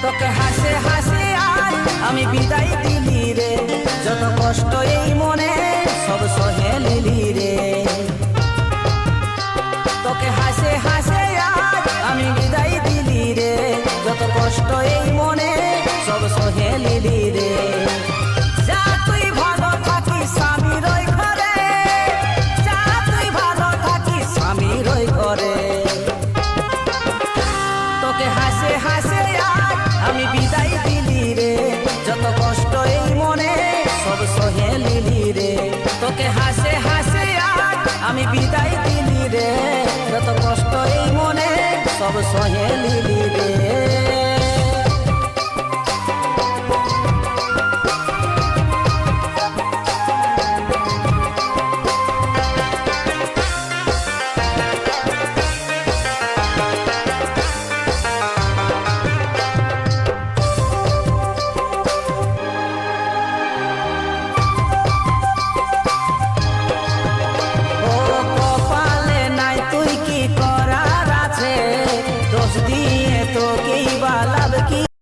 তোকে হাসে হাসে আজ আমি বিদায় দিলি রে, যত কষ্ট এই মনে সব সহে নিলি রে। তোকে হাসে হাসে আজ আমি বিদায় দিলি রে, যত কষ্ট এই মনে সব সহে নিলি রে। যা তুই ভালো থাকিস স্বামীর ওই ঘরে, যা তুই ভালো থাকিস স্বামীর ওই ঘরে। তোকে হাসে হাসে আজ আমি বিদায় দিলি রে, যত কষ্ট এই মনে সব সহে নিলি রে। তোকে হাসে হাসে আজ আমি বিদায় দিলি রে, যত কষ্ট এই মনে সব সহে নিলি।